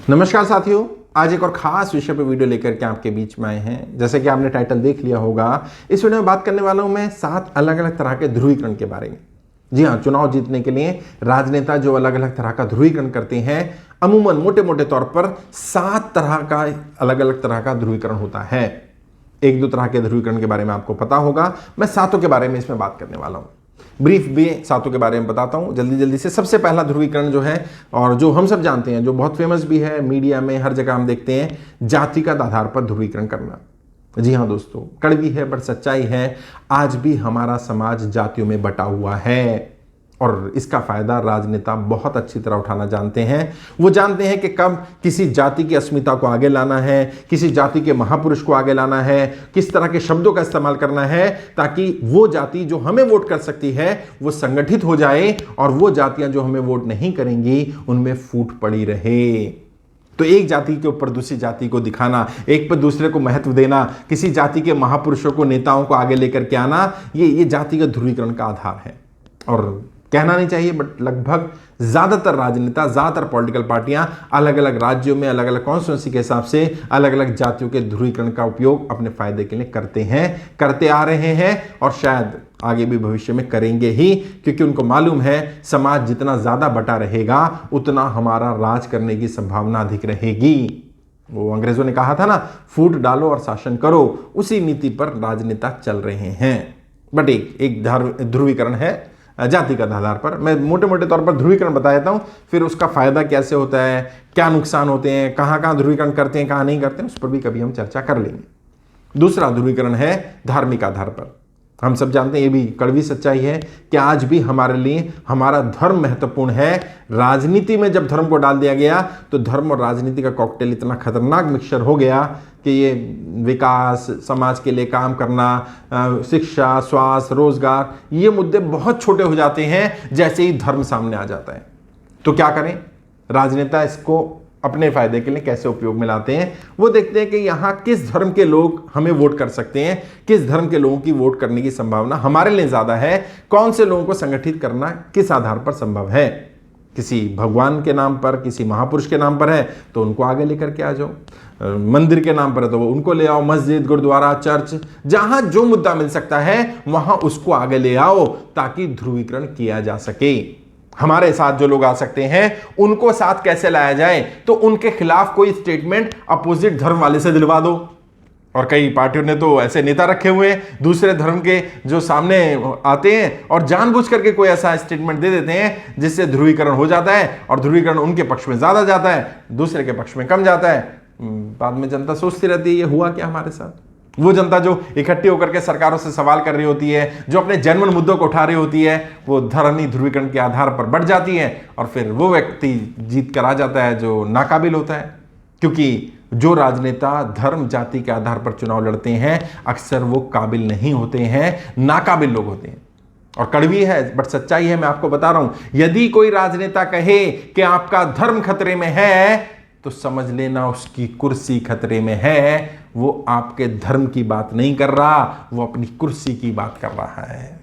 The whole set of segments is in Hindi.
नमस्कार साथियों, आज एक और खास विषय पर वीडियो लेकर के आपके बीच में आए हैं। जैसे कि आपने टाइटल देख लिया होगा, इस वीडियो में बात करने वाला हूं मैं 7 अलग अलग तरह के ध्रुवीकरण के बारे में। जी हाँ, चुनाव जीतने के लिए राजनेता जो अलग अलग तरह का ध्रुवीकरण करते हैं, अमूमन मोटे मोटे तौर पर 7 तरह का अलग अलग तरह का ध्रुवीकरण होता है। एक दो तरह के ध्रुवीकरण के बारे में आपको पता होगा, मैं 7 के बारे में इसमें बात करने वाला हूं। ब्रीफ भी 7 के बारे में बताता हूं जल्दी जल्दी से। सबसे पहला ध्रुवीकरण जो है और जो हम सब जानते हैं, जो बहुत फेमस भी है, मीडिया में हर जगह हम देखते हैं, जातिगत आधार पर ध्रुवीकरण करना। जी हाँ दोस्तों, कड़वी है बट सच्चाई है। आज भी हमारा समाज जातियों में बटा हुआ है और इसका फायदा राजनेता बहुत अच्छी तरह उठाना जानते हैं। वो जानते हैं कि कब किसी जाति की अस्मिता को आगे लाना है, किसी जाति के महापुरुष को आगे लाना है, किस तरह के शब्दों का इस्तेमाल करना है ताकि वो जाति जो हमें वोट कर सकती है वो संगठित हो जाए और वो जातियां जो हमें वोट नहीं करेंगी उनमें फूट पड़ी रहे। तो एक जाति के ऊपर दूसरी जाति को दिखाना, एक पर दूसरे को महत्व देना, किसी जाति के महापुरुषों को, नेताओं को आगे लेकर के आना, ये जातिगत ध्रुवीकरण का आधार है। और कहना नहीं चाहिए बट लगभग ज्यादातर राजनेता, ज्यादातर पॉलिटिकल पार्टियां अलग अलग राज्यों में, अलग अलग कॉन्स्टिट्यूंसी के हिसाब से अलग अलग जातियों के ध्रुवीकरण का उपयोग अपने फायदे के लिए करते हैं, करते आ रहे हैं और शायद आगे भी भविष्य में करेंगे ही, क्योंकि उनको मालूम है समाज जितना ज्यादा बटा रहेगा उतना हमारा राज करने की संभावना अधिक रहेगी। वो अंग्रेजों ने कहा था ना, फूट डालो और शासन करो, उसी नीति पर राजनेता चल रहे हैं। बट एक ध्रुवीकरण है जातिगत आधार पर। मैं मोटे मोटे तौर पर ध्रुवीकरण बता देता हूं, फिर उसका फायदा कैसे होता है, क्या नुकसान होते हैं, कहां कहां ध्रुवीकरण करते हैं, कहां नहीं करते हैं, उस पर भी कभी हम चर्चा कर लेंगे। दूसरा ध्रुवीकरण है धार्मिक आधार पर। हम सब जानते हैं, ये भी कड़वी सच्चाई है कि आज भी हमारे लिए हमारा धर्म महत्वपूर्ण है। राजनीति में जब धर्म को डाल दिया गया तो धर्म और राजनीति का कॉकटेल इतना खतरनाक मिक्सचर हो गया कि ये विकास, समाज के लिए काम करना, शिक्षा, स्वास्थ्य, रोजगार, ये मुद्दे बहुत छोटे हो जाते हैं जैसे ही धर्म सामने आ जाता है। तो क्या करें? राजनेता इसको अपने फायदे के लिए कैसे उपयोग में लाते हैं, वो देखते हैं कि यहां किस धर्म के लोग हमें वोट कर सकते हैं, किस धर्म के लोगों की वोट करने की संभावना हमारे लिए ज्यादा है, कौन से लोगों को संगठित करना किस आधार पर संभव है। किसी भगवान के नाम पर, किसी महापुरुष के नाम पर है तो उनको आगे लेकर के आ जाओ, मंदिर के नाम पर है तो वो उनको ले आओ, मस्जिद, गुरुद्वारा, चर्च, जहां जो मुद्दा मिल सकता है वहां उसको आगे ले आओ ताकि ध्रुवीकरण किया जा सके। हमारे साथ जो लोग आ सकते हैं उनको साथ कैसे लाया जाए, तो उनके खिलाफ कोई स्टेटमेंट अपोजिट धर्म वाले से दिलवा दो। और कई पार्टियों ने तो ऐसे नेता रखे हुए हैं दूसरे धर्म के जो सामने आते हैं और जानबूझ करके कोई ऐसा स्टेटमेंट दे देते हैं जिससे ध्रुवीकरण हो जाता है और ध्रुवीकरण उनके पक्ष में ज्यादा जाता है, दूसरे के पक्ष में कम जाता है। बाद में जनता सोचती रहती है ये हुआ क्या हमारे साथ। वो जनता जो इकट्ठी होकर के सरकारों से सवाल कर रही होती है, जो अपने जेन्युइन मुद्दों को उठा रही होती है, वो धर्मी ध्रुवीकरण के आधार पर बढ़ जाती है और फिर वो व्यक्ति जीत कर आ जाता है जो नाकाबिल होता है। क्योंकि जो राजनेता धर्म, जाति के आधार पर चुनाव लड़ते हैं अक्सर वो काबिल नहीं होते हैं, नाकाबिल लोग होते हैं। और कड़वी है बट सच्चाई है, मैं आपको बता रहा हूं। यदि कोई राजनेता कहे कि आपका धर्म खतरे में है तो समझ लेना उसकी कुर्सी खतरे में है। वो आपके धर्म की बात नहीं कर रहा, वो अपनी कुर्सी की बात कर रहा है।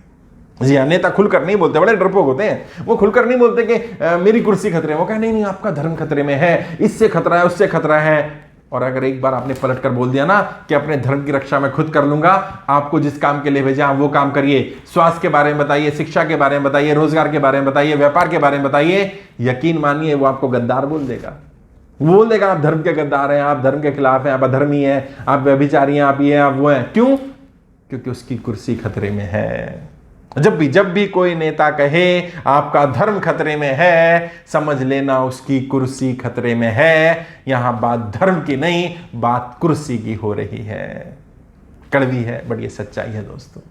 जी हाँ, नेता खुलकर नहीं बोलते, बड़े डरपोक होते हैं। वो खुलकर नहीं बोलते कि मेरी कुर्सी खतरे में, वो कहते नहीं आपका धर्म खतरे में है, इससे खतरा है, उससे खतरा है। और अगर एक बार आपने पलट कर बोल दिया ना कि अपने धर्म की रक्षा मैं खुद कर लूंगा, आपको जिस काम के लिए भेजा आप वो काम करिए, स्वास्थ्य के बारे में बताइए, शिक्षा के बारे में बताइए, रोजगार के बारे में बताइए, व्यापार के बारे में बताइए, यकीन मानिए वो आपको गद्दार बोल देगा। बोल देगा आप धर्म के गद्दार हैं, आप धर्म के खिलाफ हैं, आप अधर्मी हैं, आप व्यभिचारी हैं, आप ये हैं, आप वो हैं। क्यों? क्योंकि उसकी कुर्सी खतरे में है। जब भी कोई नेता कहे आपका धर्म खतरे में है, समझ लेना उसकी कुर्सी खतरे में है। यहां बात धर्म की नहीं, बात कुर्सी की हो रही है। कड़वी है बट ये सच्चाई है दोस्तों।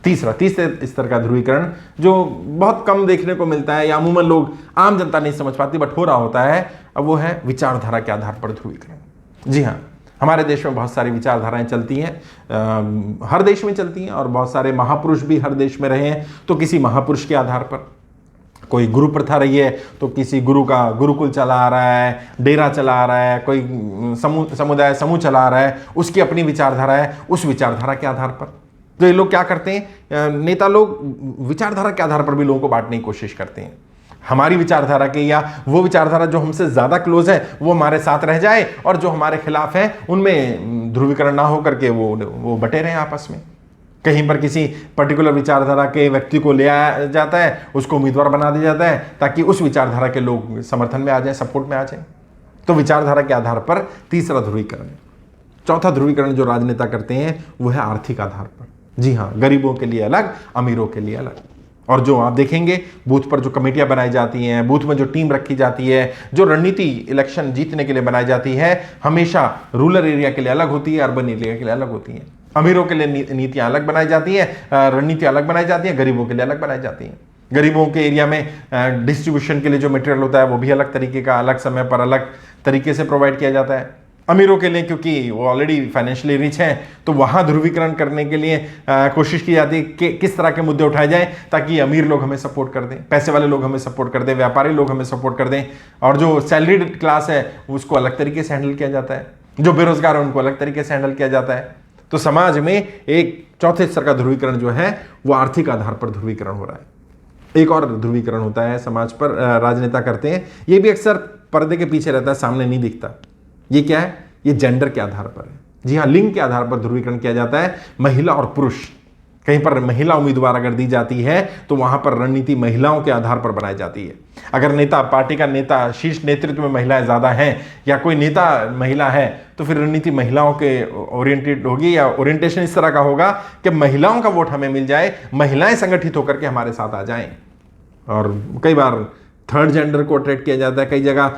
तीसरे स्तर का ध्रुवीकरण जो बहुत कम देखने को मिलता है या अमूमन लोग, आम जनता नहीं समझ पाती बट हो रहा होता है, अब वो है विचारधारा के आधार पर ध्रुवीकरण। जी हाँ, हमारे देश में बहुत सारी विचारधाराएं चलती हैं, हर देश में चलती हैं और बहुत सारे महापुरुष भी हर देश में रहे हैं। तो किसी महापुरुष के आधार पर कोई गुरु प्रथा रही है तो किसी गुरु का गुरुकुल चला आ रहा है, डेरा चला आ रहा है, कोई समुदाय समूह चला आ रहा है, उसकी अपनी विचारधारा है। उस विचारधारा के आधार पर तो ये लोग क्या करते हैं, नेता लोग विचारधारा के आधार पर भी लोगों को बांटने की कोशिश करते हैं। हमारी विचारधारा के या वो विचारधारा जो हमसे ज्यादा क्लोज है वो हमारे साथ रह जाए, और जो हमारे खिलाफ है उनमें ध्रुवीकरण ना हो करके वो बटे रहे आपस में। कहीं पर किसी पर्टिकुलर विचारधारा के व्यक्ति को ले आया जाता है, उसको उम्मीदवार बना दिया जाता है ताकि उस विचारधारा के लोग समर्थन में आ जाए, सपोर्ट में आ जाए। तो विचारधारा के आधार पर तीसरा ध्रुवीकरण। चौथा ध्रुवीकरण जो राजनेता करते हैं वो है आर्थिक आधार पर। जी हाँ, गरीबों के लिए अलग, अमीरों के लिए अलग। और जो आप देखेंगे बूथ पर जो कमेटियां बनाई जाती हैं, बूथ में जो टीम रखी जाती है, जो रणनीति इलेक्शन जीतने के लिए बनाई जाती है, हमेशा रूरल एरिया के लिए अलग होती है, अर्बन एरिया के लिए अलग होती है। अमीरों के लिए नीतियां अलग बनाई जाती है, रणनीति अलग बनाई जाती है, गरीबों के लिए अलग बनाई जाती है। गरीबों के एरिया में डिस्ट्रीब्यूशन के लिए जो मटेरियल होता है वो भी अलग तरीके का, अलग समय पर अलग तरीके से प्रोवाइड किया जाता है। अमीरों के लिए क्योंकि वो ऑलरेडी फाइनेंशियली रिच हैं, तो वहां ध्रुवीकरण करने के लिए कोशिश की जाती है कि किस तरह के मुद्दे उठाए जाएं ताकि अमीर लोग हमें सपोर्ट कर दें, पैसे वाले लोग हमें सपोर्ट कर दें, व्यापारी लोग हमें सपोर्ट कर दें। और जो सैलरीड क्लास है उसको अलग तरीके से हैंडल किया जाता है, जो बेरोजगार है उनको अलग तरीके से हैंडल किया जाता है। तो समाज में एक चौथे स्तर का ध्रुवीकरण जो है वो आर्थिक आधार पर ध्रुवीकरण हो रहा है। एक और ध्रुवीकरण होता है समाज पर, राजनेता करते हैं, ये भी अक्सर पर्दे के पीछे रहता है, सामने नहीं दिखता। ये क्या है? ये जेंडर के आधार पर है। जी हाँ, लिंग के आधार पर ध्रुवीकरण किया जाता है, महिला और पुरुष। कहीं पर महिला उम्मीदवार अगर दी जाती है तो वहां पर रणनीति महिलाओं के आधार पर बनाई जाती है। अगर नेता, पार्टी का नेता, शीर्ष नेतृत्व में महिलाएं ज्यादा हैं या कोई नेता महिला है तो फिर रणनीति महिलाओं के ओरिएंटेड होगी, या ओरिएंटेशन इस तरह का होगा कि महिलाओं का वोट हमें मिल जाए, महिलाएं संगठित होकर के हमारे साथ आ जाएं। और कई बार थर्ड जेंडर को अट्रैक्ट किया जाता है, कई जगह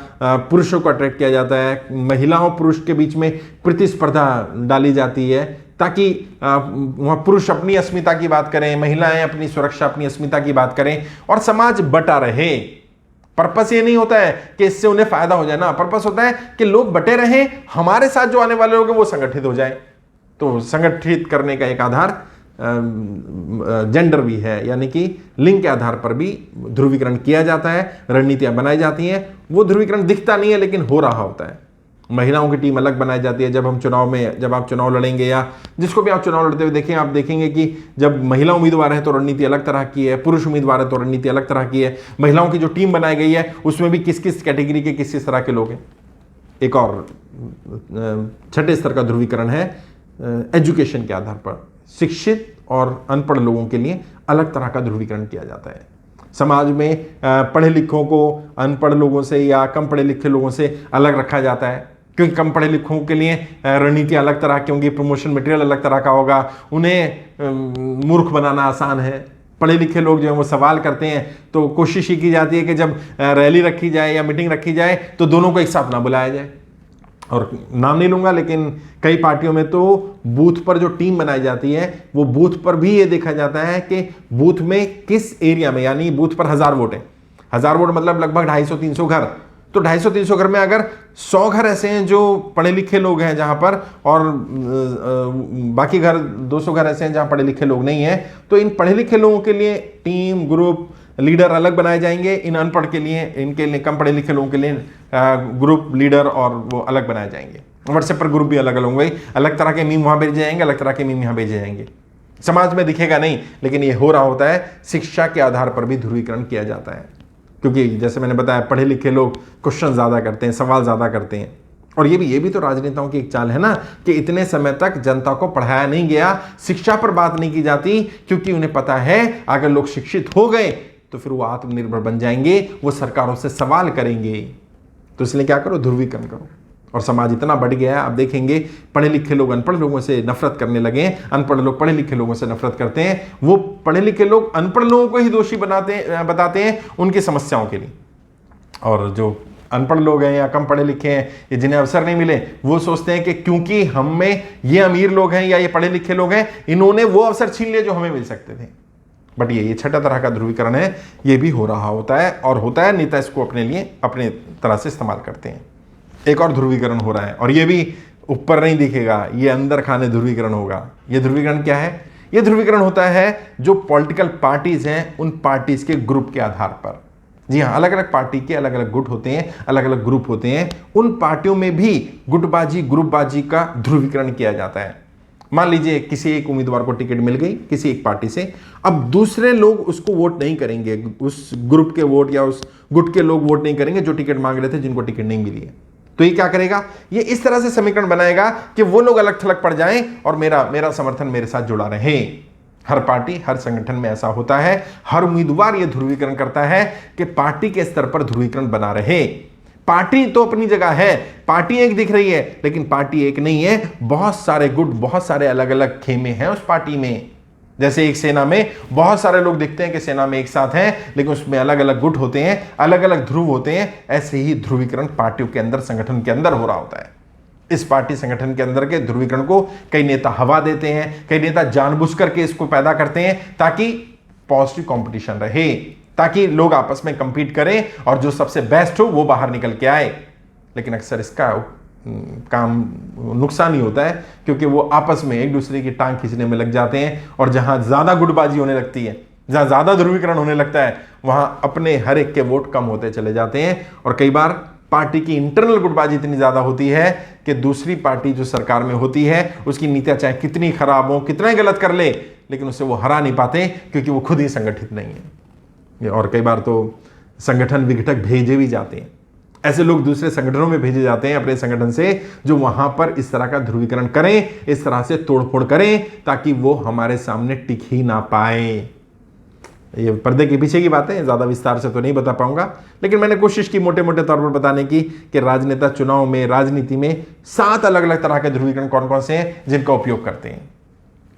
पुरुषों को अट्रैक्ट किया जाता है, महिलाओं पुरुष के बीच में प्रतिस्पर्धा डाली जाती है ताकि वहाँ पुरुष अपनी अस्मिता की बात करें, महिलाएं अपनी सुरक्षा, अपनी अस्मिता की बात करें और समाज बटा रहे। पर्पस ये नहीं होता है कि इससे उन्हें फायदा हो जाए ना, पर्पस होता है कि लोग बटे रहें, हमारे साथ जो आने वाले लोग हैं वो संगठित हो जाए। तो संगठित करने का एक आधार जेंडर भी है, यानी कि लिंग के आधार पर भी ध्रुवीकरण किया जाता है, रणनीतियां बनाई जाती हैं। वो ध्रुवीकरण दिखता नहीं है लेकिन हो रहा होता है। महिलाओं की टीम अलग बनाई जाती है। जब आप चुनाव लड़ेंगे या जिसको भी आप चुनाव लड़ते हुए देखें, आप देखेंगे कि जब महिला उम्मीदवार है तो रणनीति अलग तरह की है, पुरुष उम्मीदवार है तो रणनीति अलग तरह की है। महिलाओं की जो टीम बनाई गई है उसमें भी किस किस कैटेगरी के किस किस तरह के लोग हैं। एक और छठे स्तर का ध्रुवीकरण है एजुकेशन के आधार पर। शिक्षित और अनपढ़ लोगों के लिए अलग तरह का ध्रुवीकरण किया जाता है। समाज में पढ़े लिखों को अनपढ़ लोगों से या कम पढ़े लिखे लोगों से अलग रखा जाता है, क्योंकि कम पढ़े लिखों के लिए रणनीति अलग तरह की होंगी, प्रमोशन मटेरियल अलग तरह का होगा, उन्हें मूर्ख बनाना आसान है। पढ़े लिखे लोग जो है वो सवाल करते हैं तो कोशिश ही की जाती है कि जब रैली रखी जाए या मीटिंग रखी जाए तो दोनों को एक साथ ना बुलाया जाए। और नाम नहीं लूंगा लेकिन कई पार्टियों में तो बूथ पर जो टीम बनाई जाती है वो बूथ पर भी ये देखा जाता है कि बूथ में किस एरिया में, यानी बूथ पर 1000 वोट है, 1000 वोट मतलब लगभग 250-300 घर। तो 250-300 घर में अगर 100 घर ऐसे हैं जो पढ़े लिखे लोग हैं जहां पर, और बाकी घर 200 घर ऐसे हैं जहां पढ़े लिखे लोग नहीं हैं, तो इन पढ़े लिखे लोगों के लिए टीम, ग्रुप, लीडर अलग बनाए जाएंगे। इन अनपढ़ के लिए, इनके लिए, कम पढ़े लिखे लोगों के लिए ग्रुप, लीडर और वो अलग बनाए जाएंगे। व्हाट्सएप पर ग्रुप भी अलग अलग होंगे, अलग तरह के मीम वहां भेजे जाएंगे, अलग तरह के मीम यहाँ भेजे जाएंगे। समाज में दिखेगा नहीं लेकिन ये हो रहा होता है। शिक्षा के आधार पर भी ध्रुवीकरण किया जाता है, क्योंकि जैसे मैंने बताया पढ़े लिखे लोग क्वेश्चन ज्यादा करते हैं, सवाल ज्यादा करते हैं। और ये भी तो राजनेताओं की एक चाल है ना कि इतने समय तक जनता को पढ़ाया नहीं गया, शिक्षा पर बात नहीं की जाती, क्योंकि उन्हें पता है अगर लोग शिक्षित हो गए तो फिर वो आत्मनिर्भर बन जाएंगे, वो सरकारों से सवाल करेंगे। तो इसलिए क्या करो, ध्रुवीकरण करो। और समाज इतना बढ़ गया है, आप देखेंगे पढ़े लिखे लोग अनपढ़ लोगों से नफरत करने लगे, अनपढ़ लोग पढ़े लिखे लोगों से नफरत करते हैं। वो पढ़े लिखे लोग अनपढ़ लोगों को ही दोषी बताते हैं उनकी समस्याओं के लिए। और जो अनपढ़ लोग हैं या कम पढ़े लिखे हैं, जिन्हें अवसर नहीं मिले, वो सोचते हैं कि क्योंकि हम में ये अमीर लोग हैं या ये पढ़े लिखे लोग हैं, इन्होंने वो अवसर छीन लिए जो हमें मिल सकते थे। बट ये छठा तरह का ध्रुवीकरण है, ये भी हो रहा होता है और होता है। नेता इसको अपने लिए अपने तरह से इस्तेमाल करते हैं। एक और ध्रुवीकरण हो रहा है और ये भी ऊपर नहीं दिखेगा, ये अंदर खाने ध्रुवीकरण होगा। ये ध्रुवीकरण क्या है? ये ध्रुवीकरण होता है जो पॉलिटिकल पार्टीज हैं उन पार्टीज के ग्रुप के आधार पर। जी हाँ, अलग अलग पार्टी के अलग अलग गुट होते हैं, अलग अलग ग्रुप होते हैं। उन पार्टियों में भी गुटबाजी, ग्रुपबाजी का ध्रुवीकरण किया जाता है। मान लीजिए किसी एक उम्मीदवार को टिकट मिल गई किसी एक पार्टी से, अब दूसरे लोग उसको वोट नहीं करेंगे, उस ग्रुप के वोट या उस गुट के लोग वोट नहीं करेंगे जो टिकट मांग रहे थे, जिनको टिकट नहीं मिली है। तो ये क्या करेगा, ये इस तरह से समीकरण बनाएगा कि वो लोग अलग थलग पड़ जाएं और मेरा समर्थन मेरे साथ जुड़ा रहे। हर पार्टी, हर संगठन में ऐसा होता है। हर उम्मीदवार यह ध्रुवीकरण करता है कि पार्टी के स्तर पर ध्रुवीकरण बना रहे। पार्टी तो अपनी जगह है, पार्टी एक दिख रही है, लेकिन पार्टी एक नहीं है, बहुत सारे गुट, बहुत सारे अलग अलग खेमे हैं उस पार्टी में। जैसे एक सेना में बहुत सारे लोग दिखते हैं कि सेना में एक साथ हैं, लेकिन उसमें अलग अलग गुट होते हैं, अलग अलग ध्रुव होते हैं। ऐसे ही ध्रुवीकरण पार्टियों के अंदर, संगठन के अंदर हो रहा होता है। इस पार्टी संगठन के अंदर के ध्रुवीकरण को कई नेता हवा देते हैं, कई नेता जानबूझ करके इसको पैदा करते हैं ताकि पॉजिटिव कंपटीशन रहे, ताकि लोग आपस में कंपीट करें और जो सबसे बेस्ट हो वो बाहर निकल के आए। लेकिन अक्सर इसका काम नुकसान ही होता है, क्योंकि वो आपस में एक दूसरे की टांग खींचने में लग जाते हैं और जहां ज्यादा गुटबाजी होने लगती है, जहां ज्यादा ध्रुवीकरण होने लगता है, वहां अपने हर एक के वोट कम होते चले जाते हैं। और कई बार पार्टी की इंटरनल गुटबाजी इतनी ज्यादा होती है कि दूसरी पार्टी जो सरकार में होती है उसकी नीतियां चाहे कितनी खराब हो, कितना ही गलत कर ले, लेकिन उससे वो हरा नहीं पाते, क्योंकि वो खुद ही संगठित नहीं है। और कई बार तो संगठन विघटक भेजे भी जाते हैं, ऐसे लोग दूसरे संगठनों में भेजे जाते हैं अपने संगठन से, जो वहां पर इस तरह का ध्रुवीकरण करें, इस तरह से तोड़फोड़ करें, ताकि वो हमारे सामने टिक ही ना पाए। ये पर्दे के पीछे की बात है, ज्यादा विस्तार से तो नहीं बता पाऊंगा, लेकिन मैंने कोशिश की मोटे मोटे तौर पर बताने की कि राजनेता चुनाव में, राजनीति में 7 अलग अलग तरह के ध्रुवीकरण कौन कौन से हैं जिनका उपयोग करते हैं।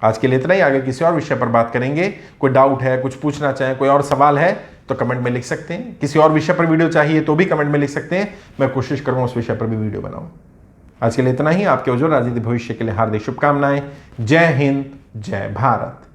आज के लिए इतना ही, आगे किसी और विषय पर बात करेंगे। कोई डाउट है, कुछ पूछना चाहें, कोई और सवाल है तो कमेंट में लिख सकते हैं। किसी और विषय पर वीडियो चाहिए तो भी कमेंट में लिख सकते हैं, मैं कोशिश करूंगा उस विषय पर भी वीडियो बनाऊं। आज के लिए इतना ही। आपके उज्जवल राजनीतिक भविष्य के लिए हार्दिक शुभकामनाएं। जय हिंद, जय भारत।